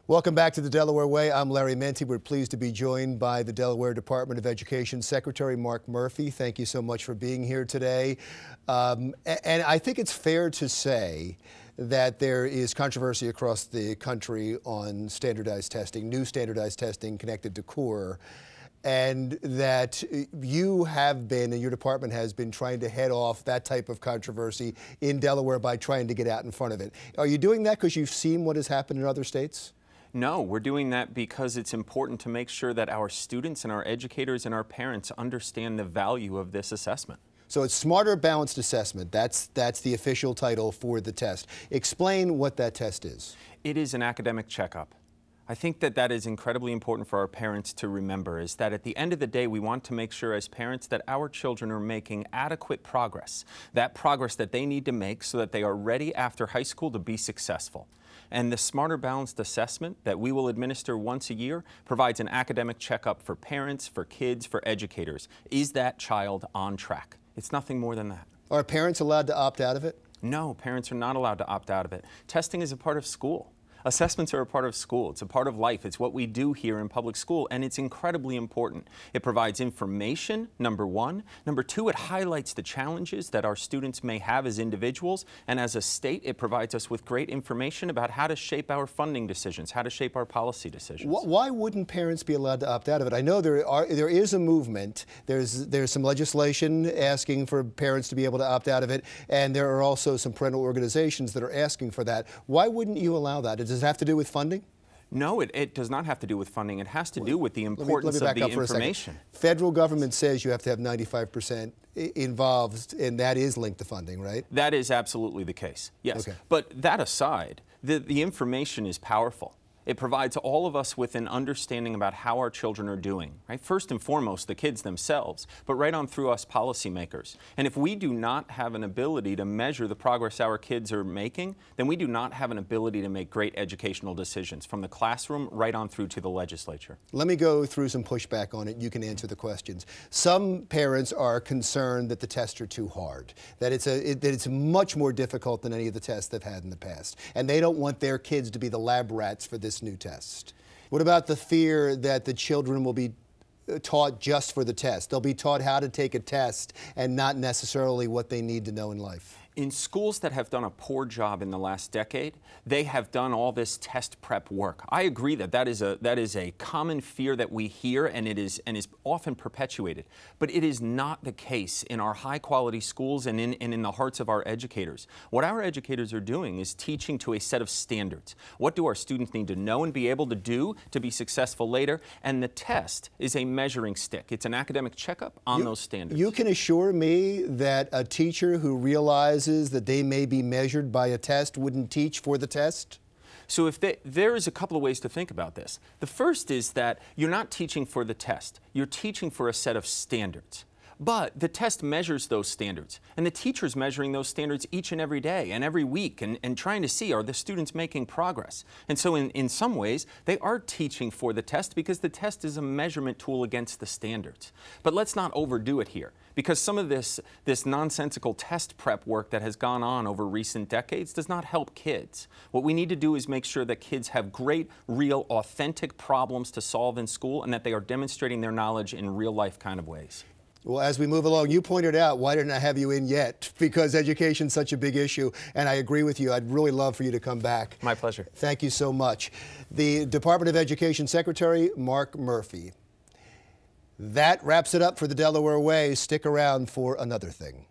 Welcome back to the Delaware Way. I'm Larry Menti. We're pleased to be joined by the Delaware Department of Education Secretary Mark Murphy. Thank you so much for being here today. And I think it's fair to say that there is controversy across the country on standardized testing, new standardized testing connected to core, and that you have been, and your department has been, trying to head off that type of controversy in Delaware by trying to get out in front of it. Are you doing that because you've seen what has happened in other states? No, we're doing that because it's important to make sure that our students and our educators and our parents understand the value of this assessment. So it's Smarter Balanced Assessment. That's the official title for the test. Explain what that test is. It is an academic checkup. I think that that is incredibly important for our parents to remember, is that at the end of the day, we want to make sure as parents that our children are making adequate progress, that progress that they need to make so that they are ready after high school to be successful. And the Smarter Balanced Assessment that we will administer once a year provides an academic checkup for parents, for kids, for educators. Is that child on track? It's nothing more than that. Are parents allowed to opt out of it? No, parents are not allowed to opt out of it. Testing is a part of school. Assessments are a part of school. It's a part of life. It's what we do here in public school, and it's incredibly important. It provides information, number one. Number two, it highlights the challenges that our students may have as individuals, and as a state, it provides us with great information about how to shape our funding decisions, how to shape our policy decisions. Why wouldn't parents be allowed to opt out of it? I know there is a movement. There's some legislation asking for parents to be able to opt out of it, and there are also some parental organizations that are asking for that. Why wouldn't you allow that? Does it have to do with funding? No, it does not have to do with funding. It has to do with the importance of the information. Federal government says you have to have 95% involved, and that is linked to funding, right? That is absolutely the case, yes. Okay. But that aside, the information is powerful. It provides all of us with an understanding about how our children are doing, right? First and foremost, the kids themselves, but right on through us policymakers. And if we do not have an ability to measure the progress our kids are making, then we do not have an ability to make great educational decisions from the classroom right on through to the legislature. Let me go through some pushback on it. You can answer the questions. Some parents are concerned that the tests are too hard, that it's much more difficult than any of the tests they've had in the past, and they don't want their kids to be the lab rats for this new test. What about the fear that the children will be taught just for the test? They'll be taught how to take a test and not necessarily what they need to know in life. In schools that have done a poor job in the last decade, they have done all this test prep work. I agree that that is a common fear that we hear, and is often perpetuated. But it is not the case in our high-quality schools and in the hearts of our educators. What our educators are doing is teaching to a set of standards. What do our students need to know and be able to do to be successful later? And the test is a measuring stick. It's an academic checkup on those standards. You can assure me that a teacher who realizes that they may be measured by a test wouldn't teach for the test? So there is a couple of ways to think about this. The first is that you're not teaching for the test. You're teaching for a set of standards. But the test measures those standards, and the teacher's measuring those standards each and every day and every week and trying to see, are the students making progress? And so in some ways, they are teaching for the test because the test is a measurement tool against the standards. But let's not overdo it here, because some of this nonsensical test prep work that has gone on over recent decades does not help kids. What we need to do is make sure that kids have great, real, authentic problems to solve in school, and that they are demonstrating their knowledge in real-life kind of ways. Well, as we move along, you pointed out, why didn't I have you in yet? Because education's such a big issue, and I agree with you. I'd really love for you to come back. My pleasure. Thank you so much. The Department of Education Secretary, Mark Murphy. That wraps it up for the Delaware Way. Stick around for another thing.